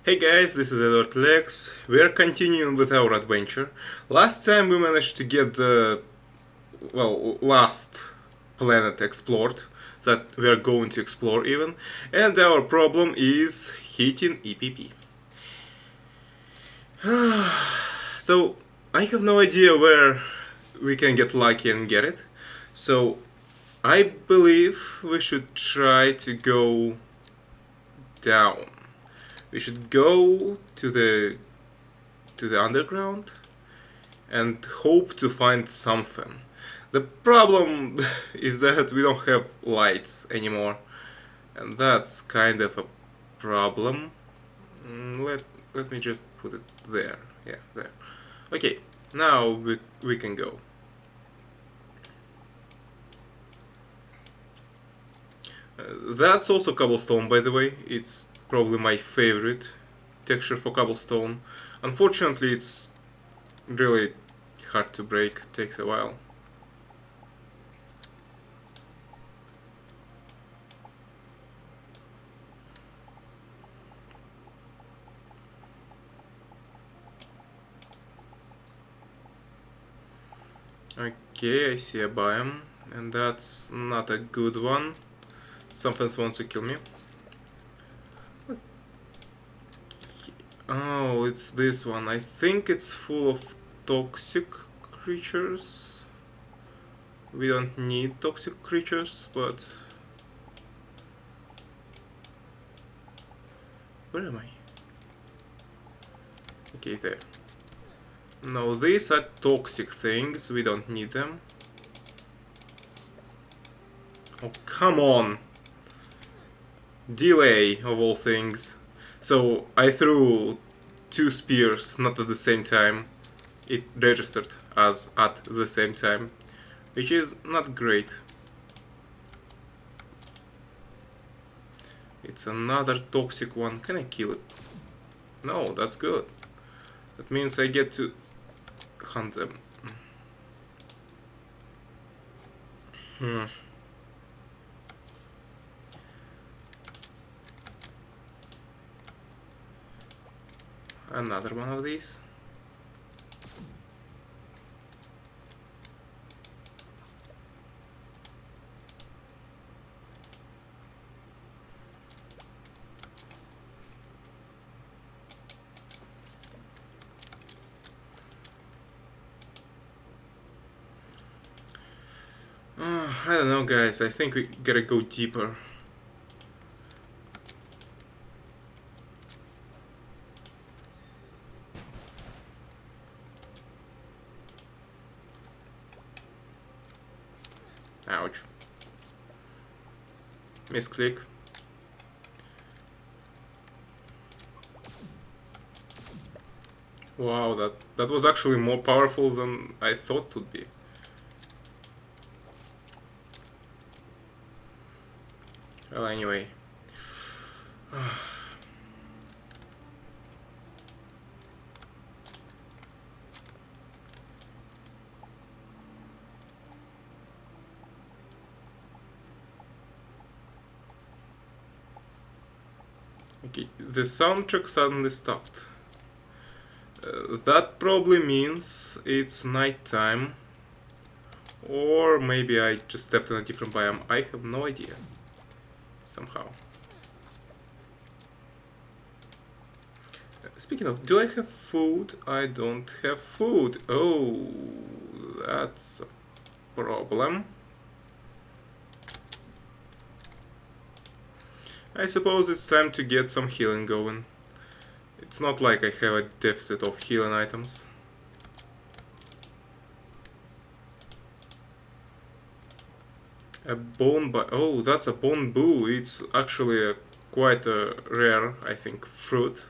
Hey guys, this is Edward Lex. We're continuing with our adventure. Last time we managed to get the, last planet explored that we're going to explore even, and our problem is hitting EPP. So, I have no idea where we can get lucky and get it. So, I believe we should try to go down. We should go to the underground and hope to find something. The problem is that we don't have lights anymore, and that's kind of a problem. Let me just put it there. Yeah, there. Okay, now we can go. That's also cobblestone, by the way. It's probably my favorite texture for cobblestone. Unfortunately, it's really hard to break, takes a while. Okay, I see a biome, and that's not a good one. Something wants to kill me. Oh, it's this one. I think it's full of toxic creatures. We don't need toxic creatures, but... Where am I? Okay, there. No, these are toxic things. We don't need them. Oh, come on! Delay, of all things. So, I threw 2 spears, not at the same time. It registered as at the same time, which is not great. It's another toxic one. Can I kill it? No, that's good. That means I get to hunt them. Another one of these. I don't know, guys. I think we gotta go deeper. Ouch. Misclick. Wow, that was actually more powerful than I thought it would be. Well, anyway. Okay, the soundtrack suddenly stopped. That probably means it's nighttime. Or maybe I just stepped in a different biome. I have no idea. Somehow. Speaking of, do I have food? I don't have food. Oh, that's a problem. I suppose it's time to get some healing going. It's not like I have a deficit of healing items. A bone oh, that's a bone boo. It's actually quite a rare, I think, fruit.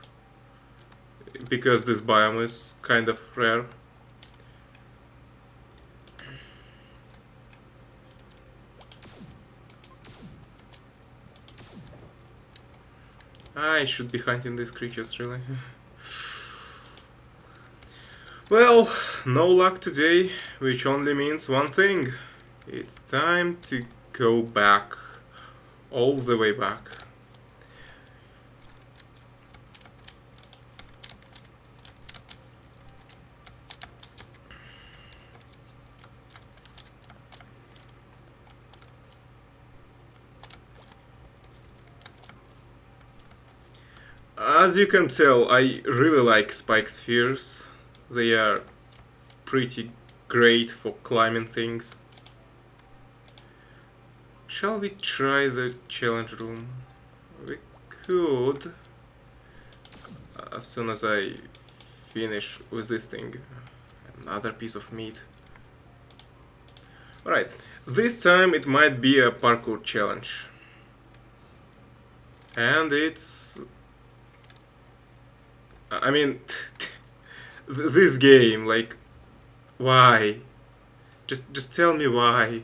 Because this biome is kind of rare. I should be hunting these creatures, really. Well, no luck today, which only means one thing. It's time to go back. All the way back. As you can tell, I really like spike spheres. They are pretty great for climbing things. Shall we try the challenge room? We could. As soon as I finish with this thing. Another piece of meat. Alright, this time it might be a parkour challenge. And it's... I mean, this game, like, why? Just tell me why.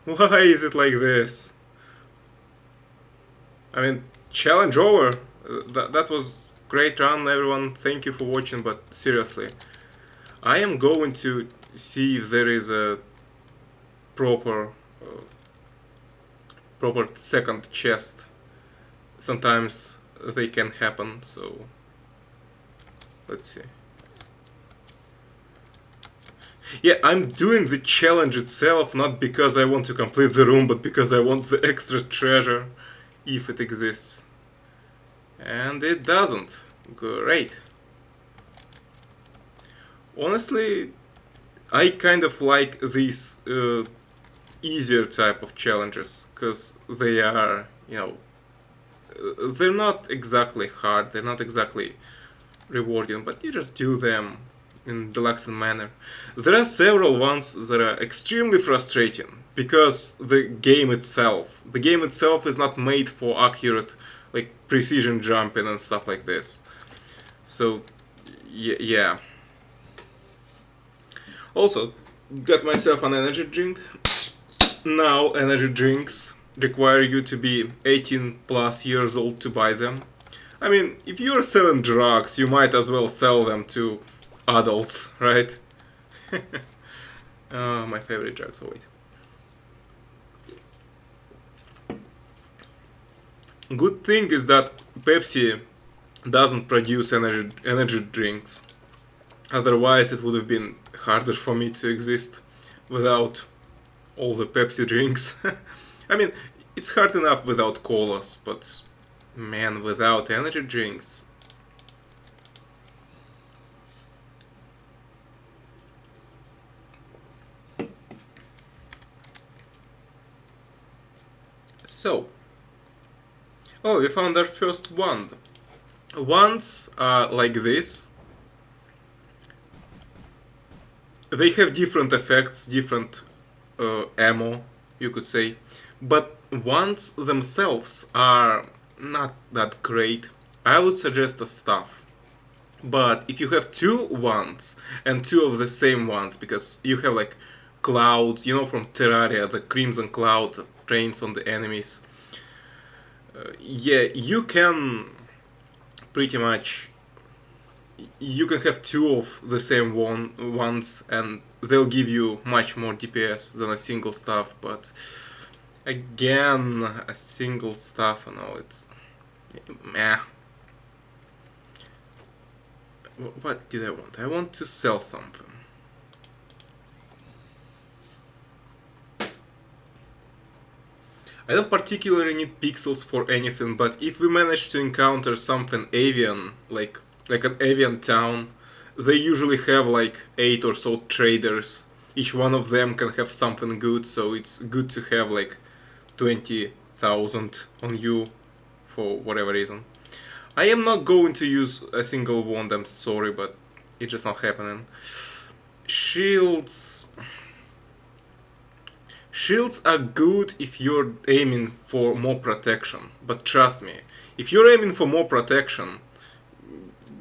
Why is it like this? I mean, challenge over. That was great run, everyone. Thank you for watching, but seriously, I am going to see if there is a proper proper second chest. Sometimes they can happen, so let's see. Yeah, I'm doing the challenge itself not because I want to complete the room, but because I want the extra treasure, if it exists. And it doesn't. Great. Honestly, I kind of like these easier type of challenges, because they are, you know, they're not exactly hard, they're not exactly rewarding, but you just do them in relaxing manner. There are several ones that are extremely frustrating, because the game itself is not made for accurate, like, precision jumping and stuff like this. So, yeah. Also, got myself an energy drink. Now, energy drinks require you to be 18 plus years old to buy them. I mean, if you're selling drugs, you might as well sell them to adults, right? Oh, my favorite drugs. Oh, wait. Good thing is that Pepsi doesn't produce energy drinks. Otherwise, it would have been harder for me to exist without all the Pepsi drinks. I mean, it's hard enough without colas, but man, without energy drinks. So, oh, we found our first wand. Wands are like this. They have different effects, different ammo, you could say. But wands themselves are not that great. I would suggest a staff. But if you have two wands and two of the same ones, because you have like clouds, you know, from Terraria, the crimson cloud that rains on the enemies. Yeah, you can pretty much, you can have two of the same ones and they'll give you much more DPS than a single staff, but again, a single staff and all, it's meh. What did I want? I want to sell something. I don't particularly need pixels for anything, but if we manage to encounter something avian, like an avian town, they usually have like 8 or so traders. Each one of them can have something good, so it's good to have like 20,000 on you for whatever reason. I am not going to use a single wand, I'm sorry, but it's just not happening. Shields... Shields are good if you're aiming for more protection, but trust me, if you're aiming for more protection,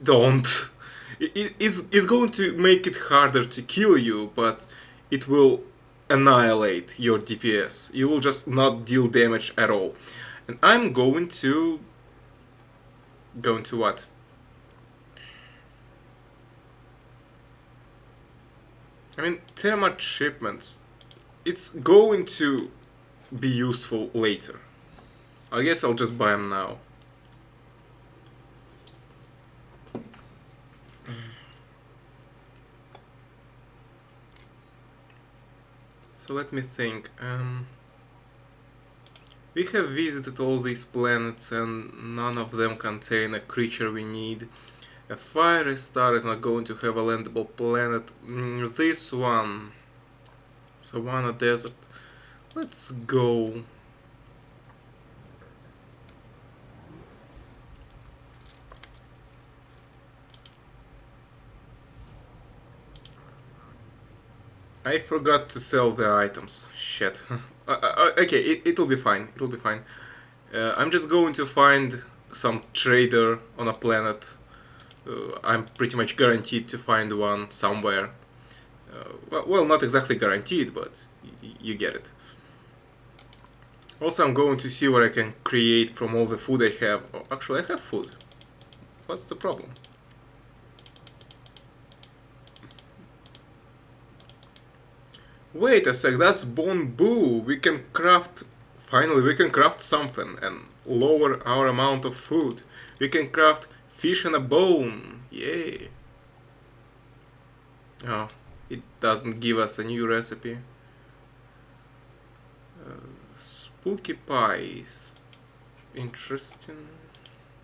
don't. It's going to make it harder to kill you, but it will annihilate your DPS. You will just not deal damage at all. And I'm going to... Going to what? I mean, Termat shipments. It's going to be useful later. I guess I'll just buy them now. So let me think. We have visited all these planets and none of them contain a creature we need. A fiery star is not going to have a landable planet. This one, Savannah Desert. Let's go. I forgot to sell the items. Shit. Okay, it'll be fine. It'll be fine. I'm just going to find some trader on a planet. I'm pretty much guaranteed to find one somewhere. Well, not exactly guaranteed, but you get it. Also, I'm going to see what I can create from all the food I have. Oh, actually, I have food. What's the problem? Wait a sec, that's bamboo. We can craft... Finally, we can craft something and lower our amount of food. We can craft fish and a bone. Yay. Oh, it doesn't give us a new recipe. Spooky pies. Interesting,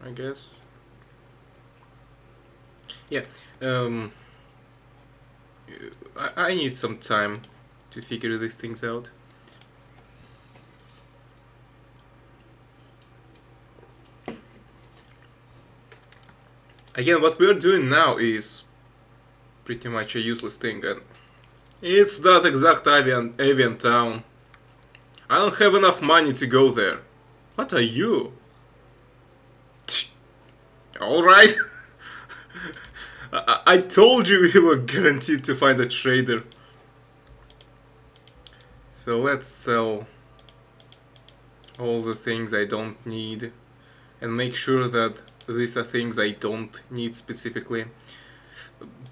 I guess. Yeah, I need some time to figure these things out. Again, what we're doing now is pretty much a useless thing, and it's that exact avian town. I don't have enough money to go there. What are you? Alright. I told you we were guaranteed to find a trader. So let's sell all the things I don't need and make sure that these are things I don't need specifically.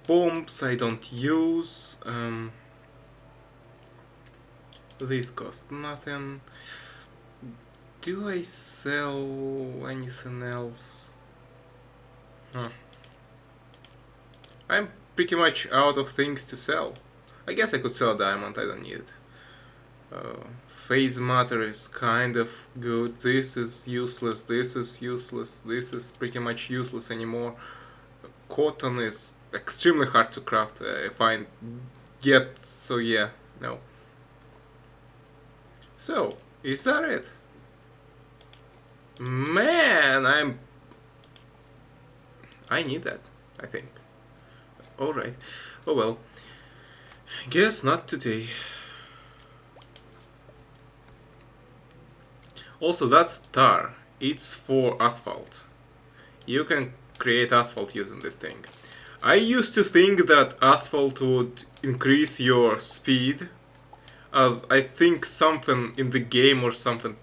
Bombs I don't use. These cost nothing. Do I sell anything else? Huh. I'm pretty much out of things to sell. I guess I could sell a diamond, I don't need it. Phase matter is kind of good. This is useless, this is useless, this is pretty much useless anymore. Cotton is extremely hard to craft, so yeah, no. So, is that it? Man, I need that, I think. Alright, oh well. Guess not today. Also, that's tar. It's for asphalt. You can create asphalt using this thing. I used to think that asphalt would increase your speed, as I think something in the game or something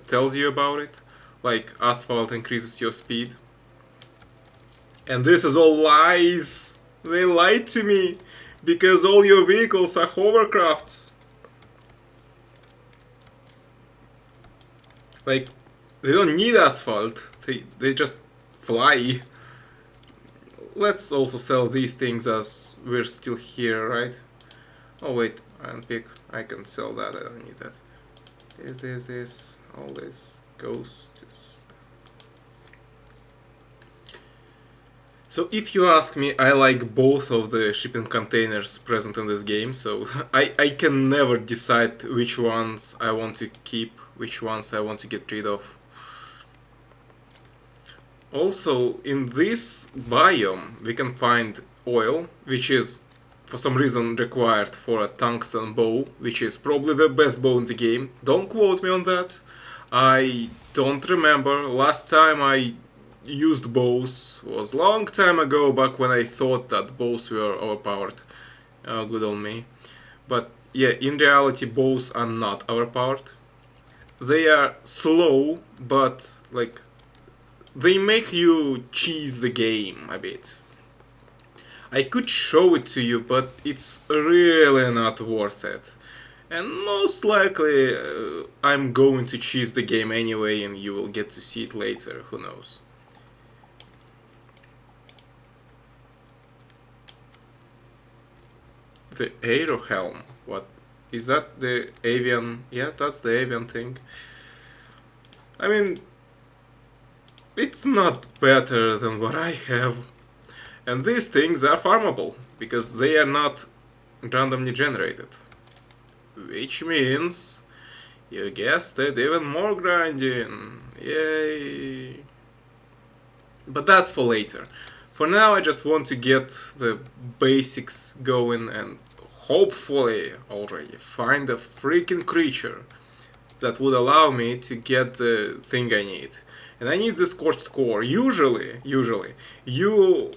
tells you about it, like asphalt increases your speed. And this is all lies. They lied to me, because all your vehicles are hovercrafts. Like, they don't need asphalt, they just fly. Let's also sell these things as we're still here, right? Oh wait, unpick, I can sell that, I don't need that. This, all this goes just... So if you ask me, I like both of the shipping containers present in this game, so I can never decide which ones I want to keep, which ones I want to get rid of. Also, in this biome we can find oil, which is for some reason required for a tungsten bow, which is probably the best bow in the game. Don't quote me on that. I don't remember. Last time I used bows was long time ago, back when I thought that bows were overpowered. Good on me. But yeah, in reality bows are not overpowered. They are slow, but like they make you cheese the game a bit. I could show it to you, but it's really not worth it. And most likely I'm going to cheese the game anyway, and you will get to see it later, who knows. The aero helm. What is that? The avian? Yeah, that's the avian thing. I mean, it's not better than what I have. And these things are farmable, because they are not randomly generated. Which means, you guessed it, even more grinding. Yay! But that's for later. For now, I just want to get the basics going and hopefully already find a freaking creature that would allow me to get the thing I need. And I need the Scorched Core. Usually, you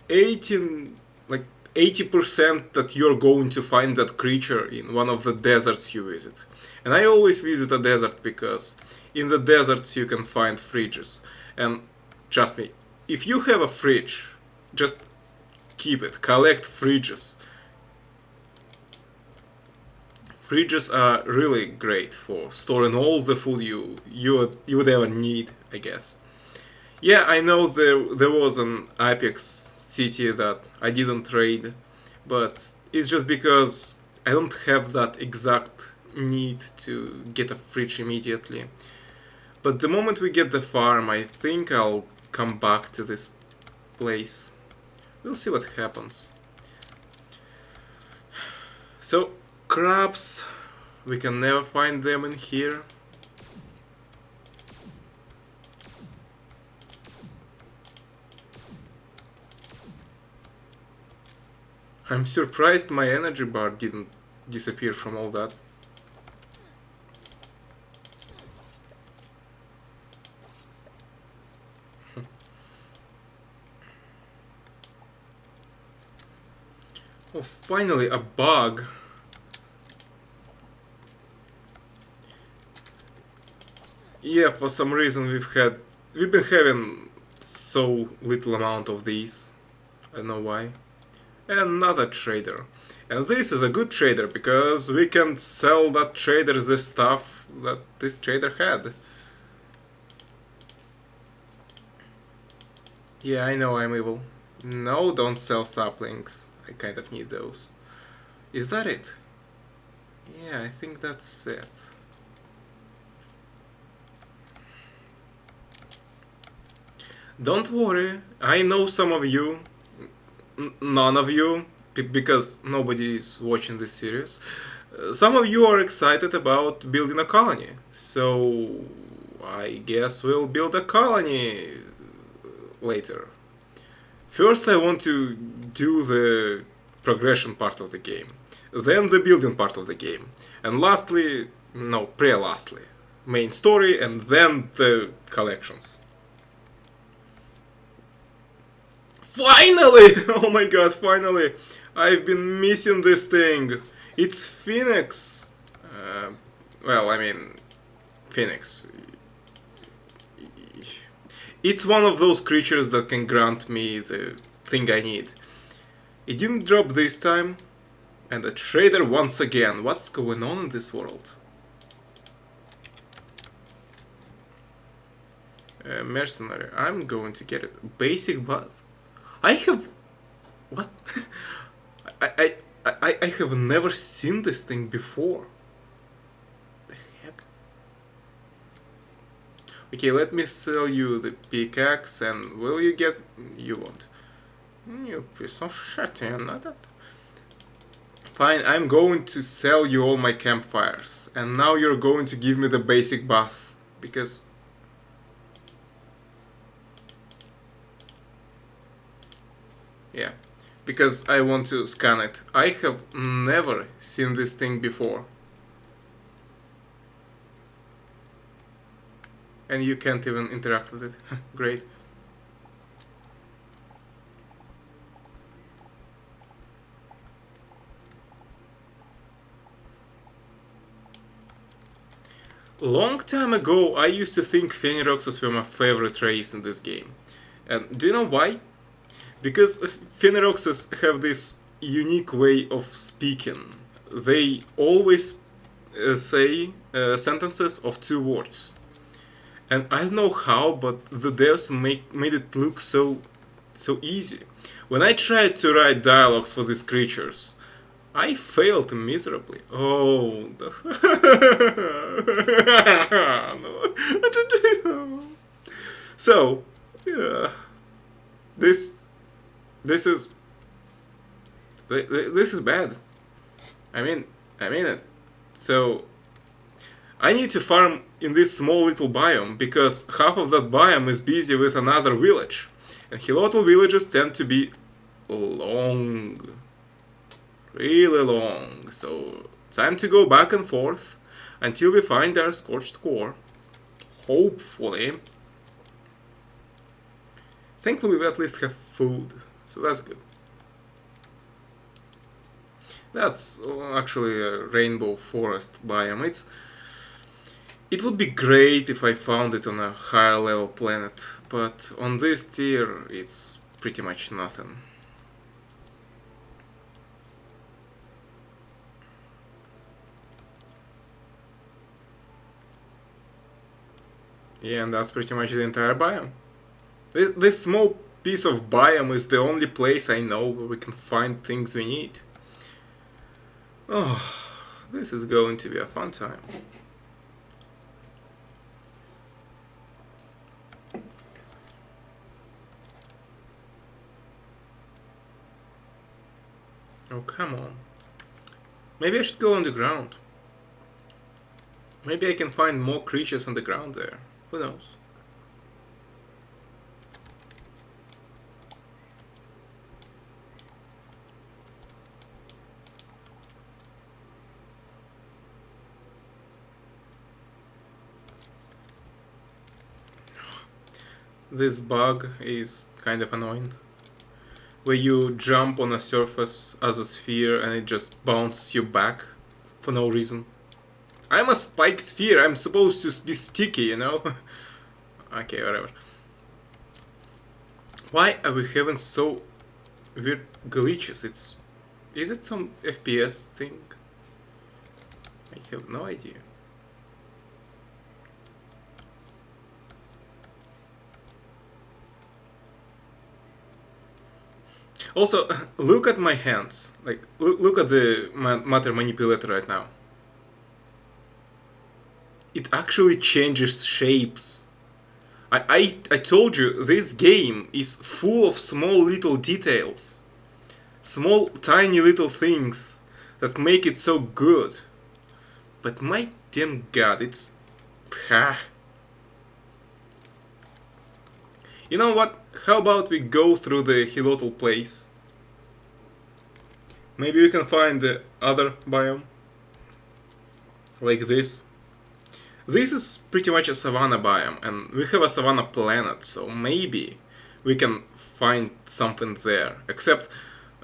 18 like 80% that you're going to find that creature in one of the deserts you visit. And I always visit a desert because in the deserts you can find fridges. And trust me, if you have a fridge, just keep it. Collect fridges. Fridges are really great for storing all the food you would ever need, I guess. Yeah, I know there was an Apex city that I didn't raid, but it's just because I don't have that exact need to get a fridge immediately. But the moment we get the farm, I think I'll come back to this place. We'll see what happens. So, crabs, we can never find them in here. I'm surprised my energy bar didn't disappear from all that. Oh, finally a bug. Yeah, for some reason we've been having so little amount of these. I don't know why. Another trader. And this is a good trader because we can sell that trader the stuff that this trader had. Yeah, I know I'm evil. No, don't sell saplings. I kind of need those. Is that it? Yeah, I think that's it. Don't worry, I know some of you, none of you, because nobody is watching this series. Some of you are excited about building a colony, so I guess we'll build a colony later. First I want to do the progression part of the game, then the building part of the game, and lastly, no, pre-lastly, main story and then the collections. Finally! Oh my god, finally! I've been missing this thing. It's Phoenix. Well, I mean, Phoenix. It's one of those creatures that can grant me the thing I need. It didn't drop this time. And a trader once again. What's going on in this world? Mercenary. I'm going to get it. Basic buff. I have... What? I have never seen this thing before. The heck? Okay, let me sell you the pickaxe and will you get... You won't. You piece of shit, you're not that. Fine, I'm going to sell you all my campfires. And now you're going to give me the basic buff. Because... Yeah, because I want to scan it. I have never seen this thing before. And you can't even interact with it. Great. Long time ago, I used to think Pheneroxes were my favorite race in this game. And do you know why? Because Pheneroxes have this unique way of speaking. They always say sentences of 2 words. And I don't know how, but the devs made it look so easy. When I tried to write dialogues for these creatures, I failed miserably. Oh. No. So, yeah, this this is this is bad. I mean it. So I need to farm in this small little biome because half of that biome is busy with another village, and Hilotl villages tend to be long, really long. So time to go back and forth until we find our Scorched Core. Hopefully. Thankfully we at least have food, so that's good. That's actually a rainbow forest biome. It would be great if I found it on a higher level planet, but on this tier it's pretty much nothing. Yeah, and that's pretty much the entire biome. This small piece of biome is the only place I know where we can find things we need. Oh, this is going to be a fun time. Oh, come on. Maybe I should go on the ground. Maybe I can find more creatures on the ground there. Who knows? This bug is kind of annoying. Where you jump on a surface as a sphere and it just bounces you back for no reason. I'm a spiked sphere, I'm supposed to be sticky, you know? Okay, whatever. Why are we having so weird glitches? Is it some FPS thing? I have no idea. Also, look at my hands. Like, look at the matter manipulator right now. It actually changes shapes. I told you, this game is full of small little details. Small, tiny little things that make it so good. But my damn god, it's... You know what? How about we go through the Hilotl place? Maybe we can find the other biome. Like this. This is pretty much a savanna biome, and we have a savanna planet, so maybe we can find something there. Except,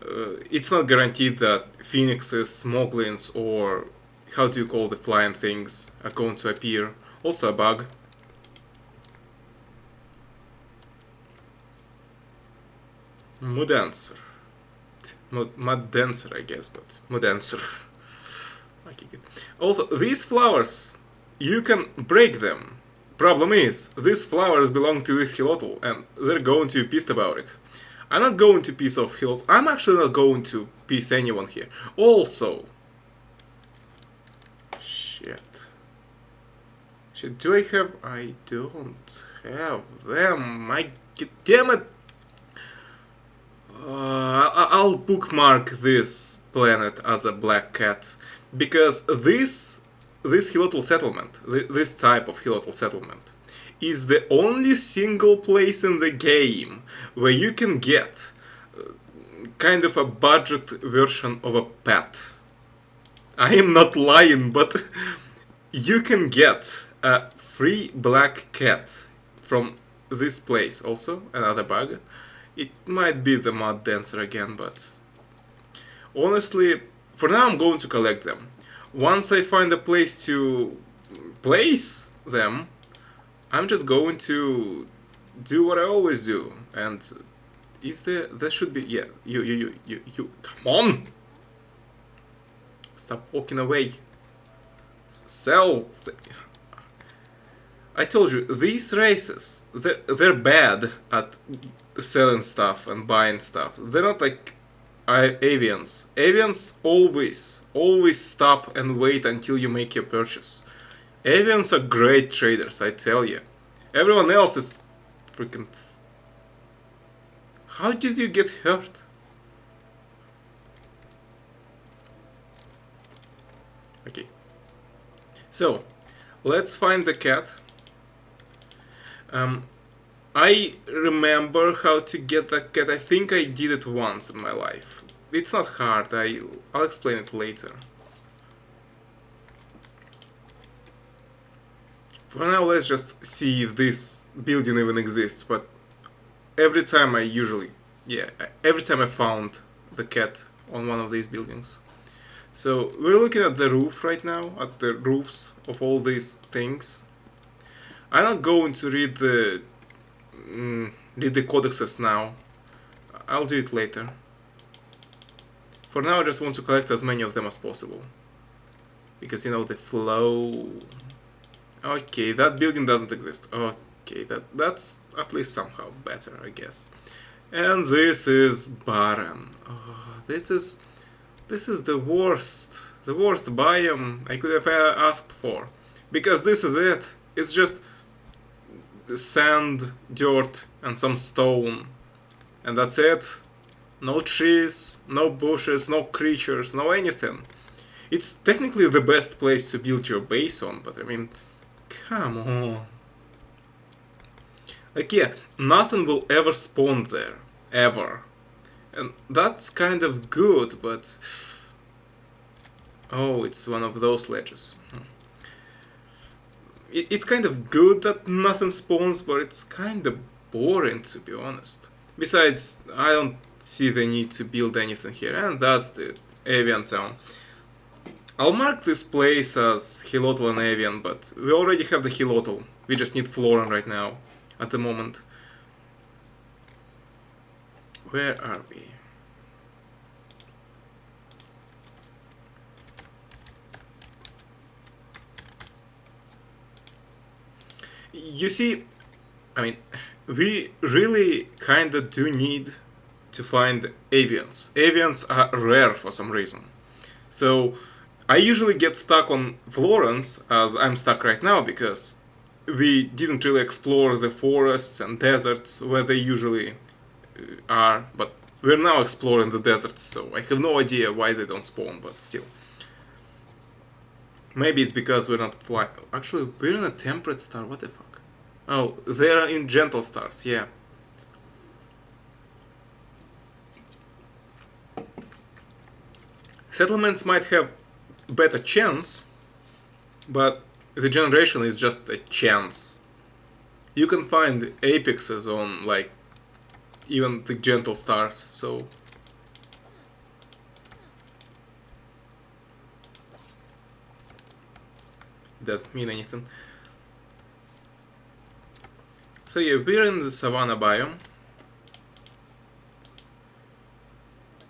it's not guaranteed that phoenixes, smoglins, or how do you call the flying things are going to appear. Also a bug. Mudancer. Mud dancer, I guess, but Mudancer. Okay, good. Also, these flowers, you can break them. Problem is, these flowers belong to this Hilotl, and they're going to be pissed about it. I'm not going to piss off Hilotl. I'm actually not going to piss anyone here. Also... Shit, do I have... I don't have them. Damn it! I'll bookmark this planet as a black cat, because this Hilotl settlement, this type of Hilotl settlement, is the only single place in the game where you can get kind of a budget version of a pet. I am not lying, but you can get a free black cat from this place. Also, another bug. It might be the mud dancer again, but honestly, for now I'm going to collect them. Once I find a place to place them, I'm just going to do what I always do. And is there should be, yeah, you come on! Stop walking away. Sell. I told you, these races, they're bad at selling stuff and buying stuff. They're not like Avians. Avians always stop and wait until you make your purchase. Avians are great traders, I tell you. Everyone else is freaking... How did you get hurt? Okay. So, let's find the cat. I remember how to get the cat. I think I did it once in my life. It's not hard. I'll explain it later. For now, let's just see if this building even exists. But every time every time I found the cat on one of these buildings. So we're looking at the roof right now, at the roofs of all these things. I'm not going to read the codexes now. I'll do it later. For now, I just want to collect as many of them as possible, because you know the flow. Okay, that building doesn't exist. Okay, that's at least somehow better, I guess. And this is barren. Oh, this is the worst biome I could have asked for, because this is it. It's just sand, dirt, and some stone, and that's it. No trees, no bushes, no creatures, no anything. It's technically the best place to build your base on, but I mean, come on. Like, yeah, nothing will ever spawn there, ever. And that's kind of good, but... Oh, it's one of those ledges. It's kind of good that nothing spawns, but it's kind of boring, to be honest. Besides, I don't see the need to build anything here, and that's the avian town. I'll mark this place as Hilotl and Avian, but we already have the Hilotl. We just need Floran right now, at the moment. Where are we? You see, I mean, we really kinda do need to find avians. Avians are rare for some reason. So, I usually get stuck on Florence, as I'm stuck right now, because we didn't really explore the forests and deserts where they usually are, but we're now exploring the deserts, so I have no idea why they don't spawn, but still. Maybe it's because we're not flying. Actually, we're in a temperate star, what the fuck? Oh, they're in gentle stars, yeah. Settlements might have better chance, but the generation is just a chance. You can find apexes on, like, even the gentle stars, so... It doesn't mean anything. So yeah, we're in the savanna biome.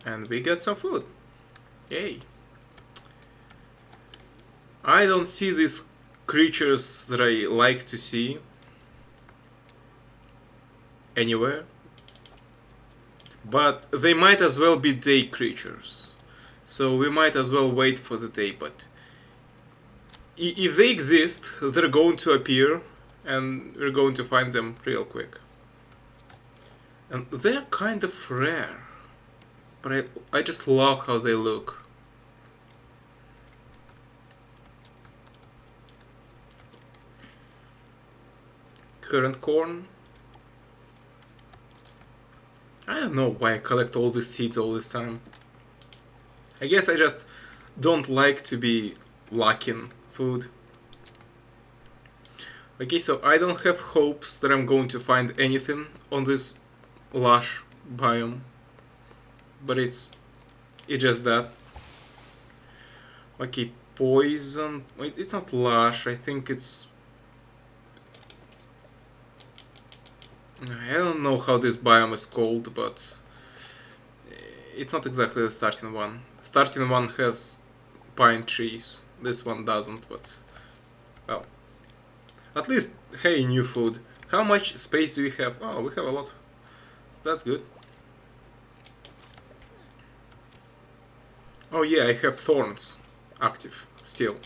And we got some food. Yay. I don't see these creatures that I like to see anywhere. But they might as well be day creatures. So we might as well wait for the day, but... If they exist, they're going to appear, and we're going to find them real quick. And they're kind of rare. But I just love how they look. Current corn. I don't know why I collect all these seeds all this time. I guess I just don't like to be lacking food. Okay, so I don't have hopes that I'm going to find anything on this lush biome. But it's just that. Okay, poison. Wait, it's not lush. I think it's... I don't know how this biome is called, but it's not exactly the starting one. The starting one has pine trees. This one doesn't, but well, at least, hey, new food. How much space do we have? Oh, we have a lot. That's good. Oh yeah, I have thorns active still.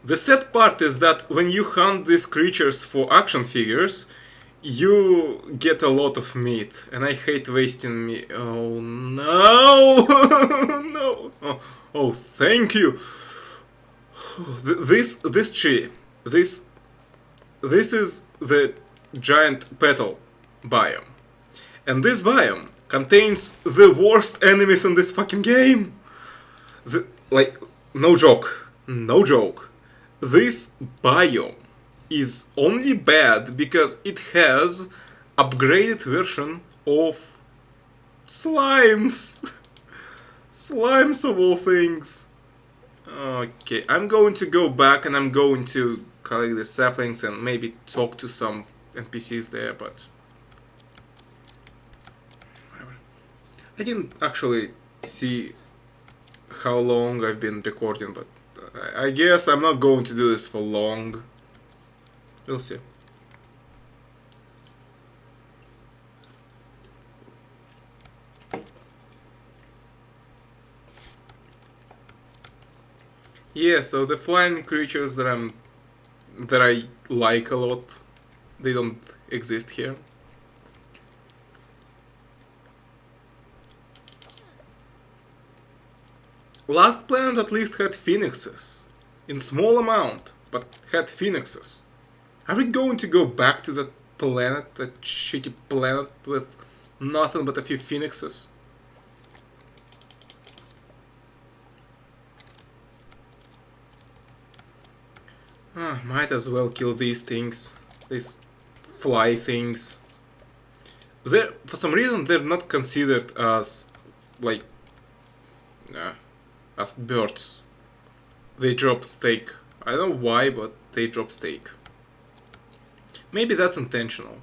The sad part is that when you hunt these creatures for action figures, you get a lot of meat, and I hate wasting meat. Oh no! No! Oh, thank you. This tree, this this is the giant petal biome, and this biome contains the worst enemies in this fucking game. Like, no joke, no joke. This biome is only bad because it has upgraded version of slimes. Slimes of all things. Okay, I'm going to go back and I'm going to collect the saplings and maybe talk to some NPCs there, but whatever. I didn't actually see how long I've been recording, but I guess I'm not going to do this for long. We'll see. Yeah, so the flying creatures that I like a lot, they don't exist here. Last planet at least had phoenixes. In small amount, but had phoenixes. Are we going to go back to that planet, that shitty planet with nothing but a few phoenixes? Might as well kill these things. These fly things. For some reason, they're not considered as, like, as birds. They drop steak. I don't know why, but they drop steak. Maybe that's intentional.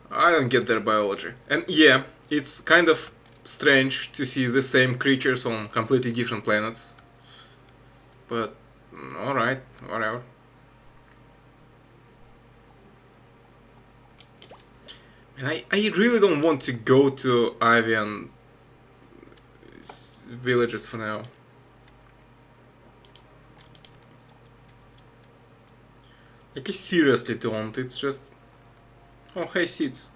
I don't get their biology. And yeah, it's kind of strange to see the same creatures on completely different planets. But, alright, whatever. And I really don't want to go to avian villages for now. Like, I seriously don't, it's just... Oh, hey, seeds.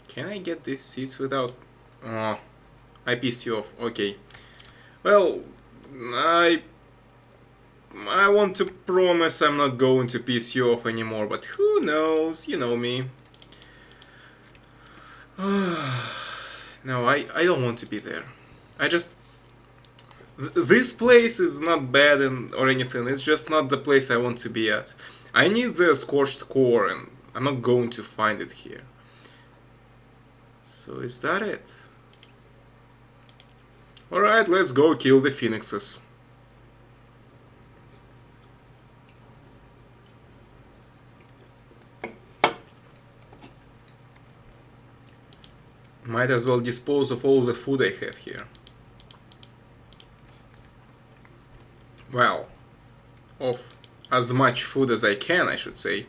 Can I get these seeds without... Oh, I pissed you off, okay. Well, I want to promise I'm not going to piss you off anymore, but who knows, you know me. No, I don't want to be there. I just... This place is not bad or anything, it's just not the place I want to be at. I need the Scorched Core, and I'm not going to find it here. So is that it? Alright, let's go kill the phoenixes. Might as well dispose of all the food I have here. Well, of as much food as I can, I should say.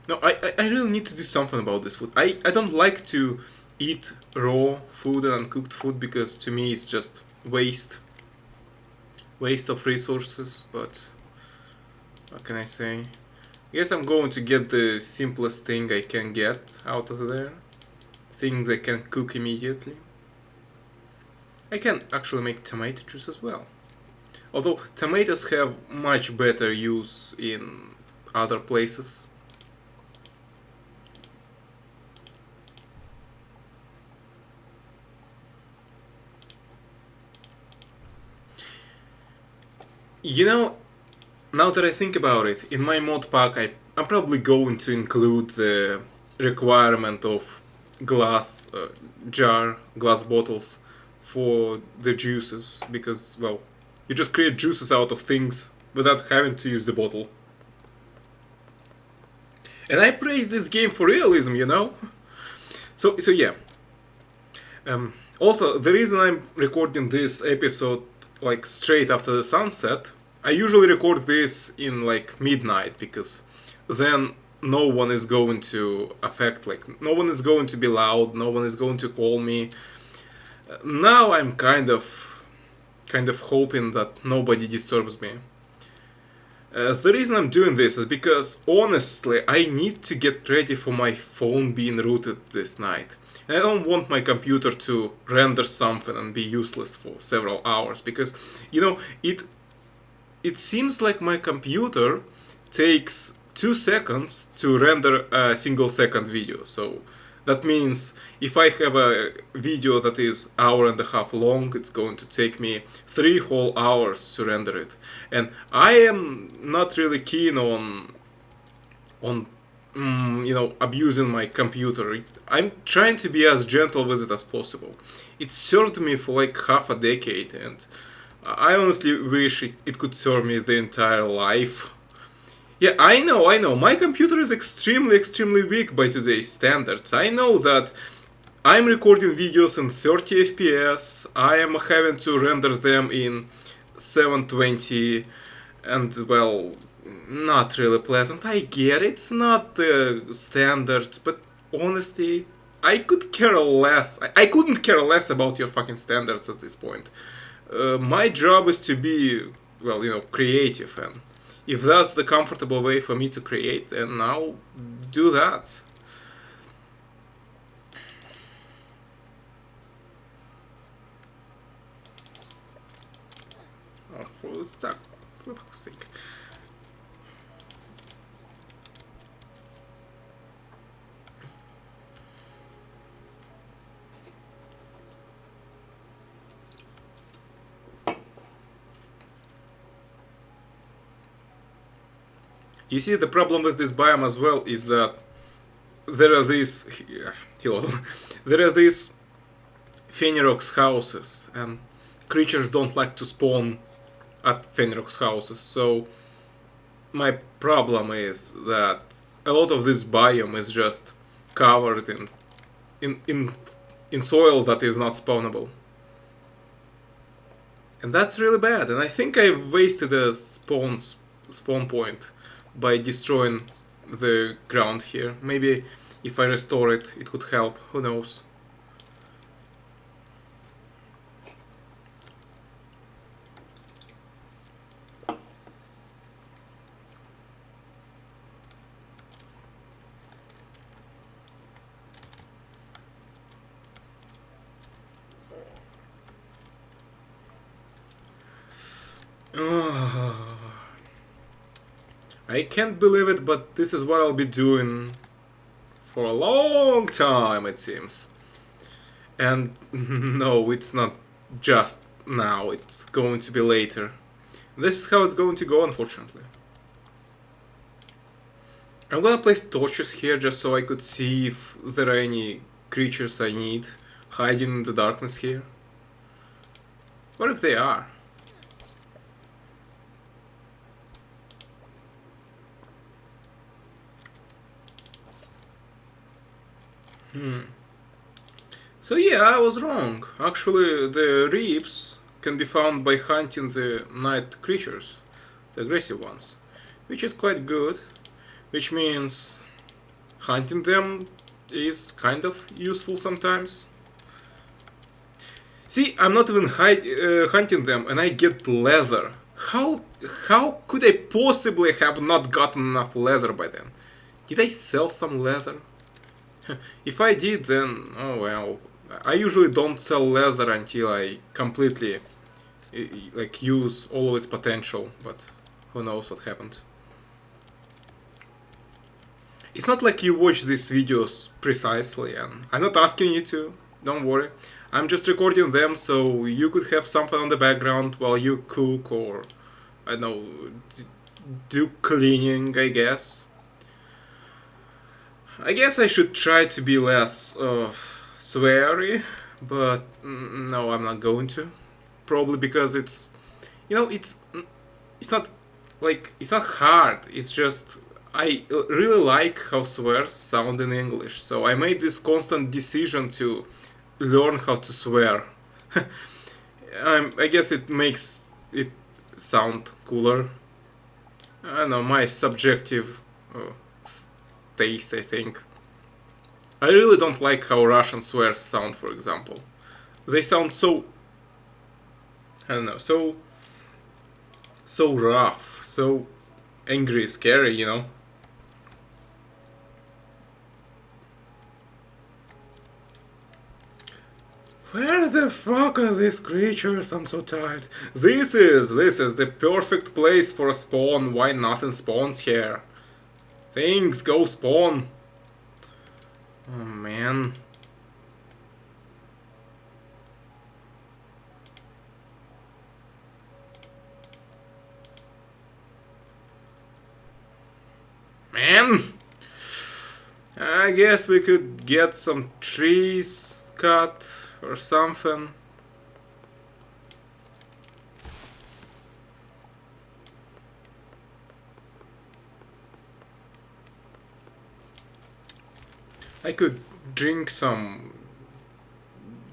No, I really need to do something about this food. I don't like to eat raw food and uncooked food because to me it's just waste of resources, but what can I say? I guess I'm going to get the simplest thing I can get out of there. Things I can cook immediately. I can actually make tomato juice as well. Although tomatoes have much better use in other places. You know, now that I think about it, in my mod pack I'm probably going to include the requirement of glass glass bottles for the juices, because, well, you just create juices out of things without having to use the bottle. And I praise this game for realism, you know? So yeah. Also, the reason I'm recording this episode like straight after the sunset, I usually record this in like midnight because then no one is going to affect, like, no one is going to be loud, no one is going to call me. Now I'm kind of hoping that nobody disturbs me. The reason I'm doing this is because, honestly, I need to get ready for my phone being rooted this night. And I don't want my computer to render something and be useless for several hours, because, you know, it seems like my computer takes 2 seconds to render a single second video. So that means if I have a video that is hour and a half long, it's going to take me 3 whole hours to render it. And I am not really keen on you know, abusing my computer. I'm trying to be as gentle with it as possible. It served me for like half a decade, and I honestly wish it could serve me the entire life. Yeah, I know. My computer is extremely weak by today's standards. I know that I'm recording videos in 30 FPS. I am having to render them in 720, and well, not really pleasant. I get it's not the standards, but honestly, I could care less. I couldn't care less about your fucking standards at this point. My job is to be, well, you know, creative, and if that's the comfortable way for me to create, then I'll do that. Oh, for fuck's sake. You see, the problem with this biome as well is that there are these there are these Fenirok's houses, and creatures don't like to spawn at Fenirok's houses. So my problem is that a lot of this biome is just covered in soil that is not spawnable. And that's really bad, and I think I wasted a spawn point by destroying the ground here. Maybe if I restore it, it could help. Who knows? I can't believe it, but this is what I'll be doing for a long time, it seems. And no, it's not just now, it's going to be later. This is how it's going to go, unfortunately. I'm gonna place torches here just so I could see if there are any creatures I need hiding in the darkness here. What if they are? So yeah, I was wrong. Actually, the reaps can be found by hunting the night creatures, the aggressive ones, which is quite good, which means hunting them is kind of useful sometimes. See, I'm not even hunting them, and I get leather. How could I possibly have not gotten enough leather by then? Did I sell some leather? If I did, then oh well. I usually don't sell leather until I completely like use all of its potential, but who knows what happened. It's not like you watch these videos precisely, and I'm not asking you to, don't worry. I'm just recording them so you could have something on the background while you cook or, I don't know, do cleaning, I guess. I guess I should try to be less sweary, but no, I'm not going to. Probably because it's, you know, it's not like, it's not hard. It's just I really like how swears sound in English, so I made this constant decision to learn how to swear. I guess it makes it sound cooler. I don't know, my subjective uh, taste, I think. I really don't like how Russian swears sound, for example. They sound so, I don't know, so rough, so angry, scary, you know. Where the fuck are these creatures? I'm so tired. This is the perfect place for a spawn. Why nothing spawns here? Things go spawn. Oh man. Man! I guess we could get some trees cut or something. I could drink some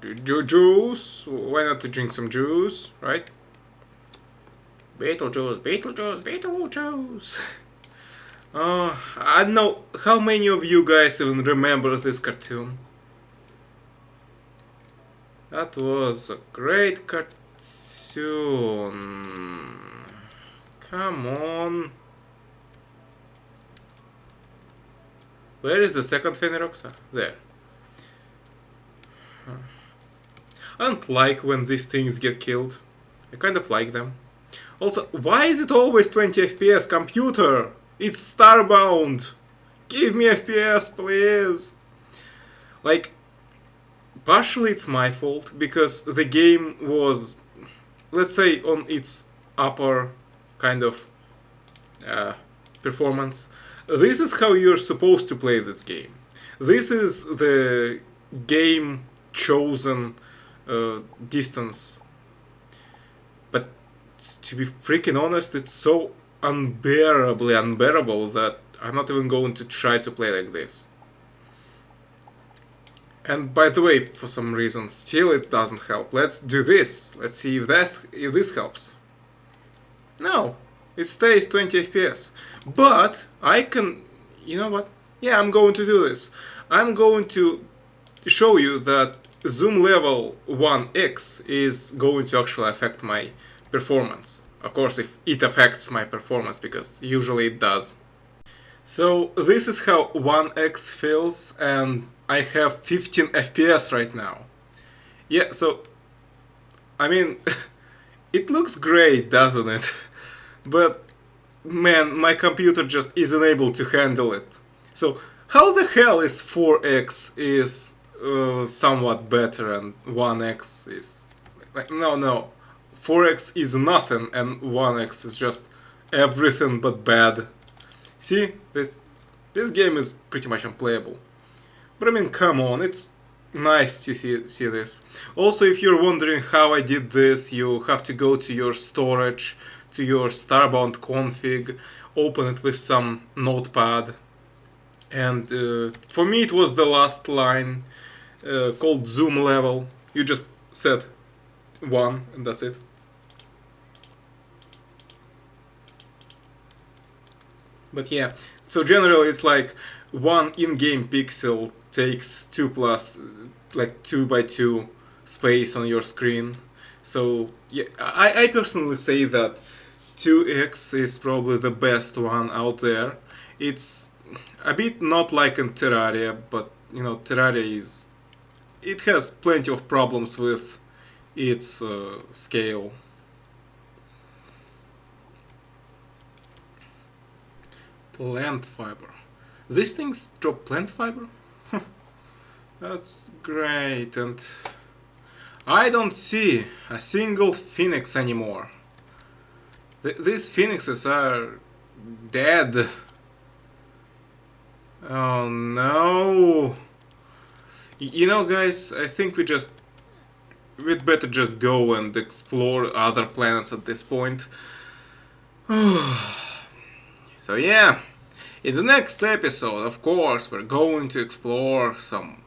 juice. Why not to drink some juice, right? Beetlejuice, Beetlejuice, Beetlejuice. I don't know how many of you guys even remember this cartoon. That was a great cartoon. Come on. Where is the second Pheneroxa? There. I don't like when these things get killed. I kind of like them. Also, why is it always 20 FPS? Computer! It's Starbound! Give me FPS, please! Like, partially it's my fault, because the game was, let's say, on its upper kind of performance. This is how you're supposed to play this game. This is the game chosen distance. But to be freaking honest, it's so unbearably unbearable that I'm not even going to try to play like this. And by the way, for some reason, still it doesn't help. Let's do this. Let's see if this helps. No, it stays 20 FPS. But I can, you know what? Yeah, I'm going to do this. I'm going to show you that zoom level 1x is going to actually affect my performance. Of course, if it affects my performance, because usually it does. So this is how 1x feels, and I have 15 FPS right now. Yeah, so, I mean, it looks great, doesn't it? But, man, my computer just isn't able to handle it. So, how the hell is 4x is somewhat better and 1x is... Like, no. 4x is nothing and 1x is just everything but bad. See, this game is pretty much unplayable. But I mean, come on, it's nice to see this. Also, if you're wondering how I did this, you have to go to your storage, to your Starbound config, open it with some notepad. And for me it was the last line called zoom level. You just set 1 and that's it. But yeah, so generally it's like 1 in-game pixel takes 2 plus, like 2 by 2 space on your screen. So yeah, I personally say that 2x is probably the best one out there. It's a bit not like in Terraria, but you know, Terraria is... it has plenty of problems with its scale. Plant fiber. These things drop plant fiber? That's great, and I don't see a single phoenix anymore. These phoenixes are dead. Oh no. You know, guys, I think we'd better just go and explore other planets at this point. So yeah, In the next episode, of course, we're going to explore some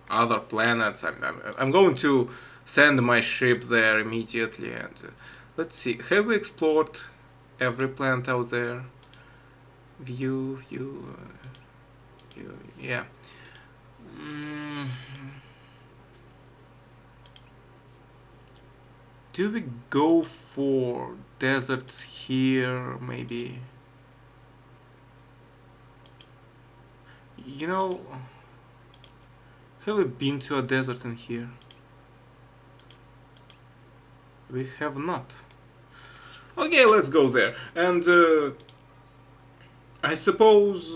other planets. I'm going to send my ship there immediately. And let's see, have we explored every planet out there? View, yeah. Do we go for deserts here, maybe? You know, have we been to a desert in here? We have not. Okay, let's go there. And I suppose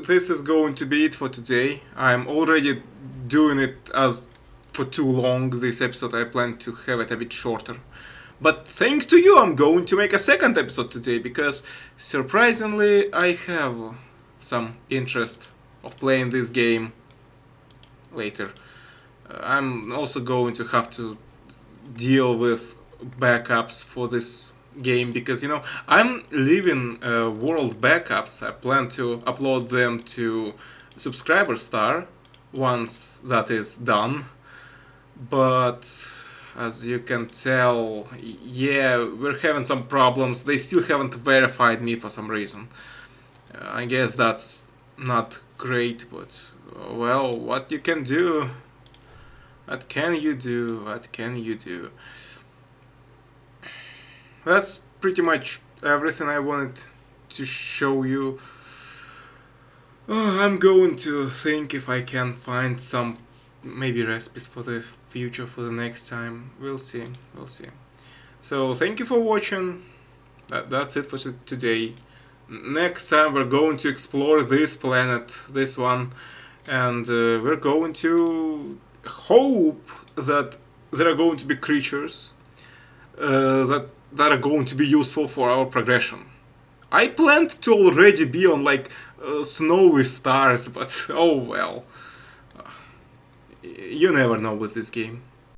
this is going to be it for today. I'm already doing it as for too long this episode. I plan to have it a bit shorter. But thanks to you, I'm going to make a second episode today because surprisingly I have some interest of playing this game later. I'm also going to have to deal with backups for this game because I'm leaving world backups. I plan to upload them to Subscriber Star once that is done, but as you can tell, yeah, we're having some problems. They still haven't verified me for some reason. I guess that's not great, but well, what you can do? What can you do? What can you do? That's pretty much everything I wanted to show you. I'm going to think if I can find some maybe recipes for the future for the next time. We'll see. We'll see. So thank you for watching. That's it for today. Next time we're going to explore this planet, this one, and we're going to hope that there are going to be creatures that are going to be useful for our progression. I planned to already be on like snowy stars, but oh well. You never know with this game.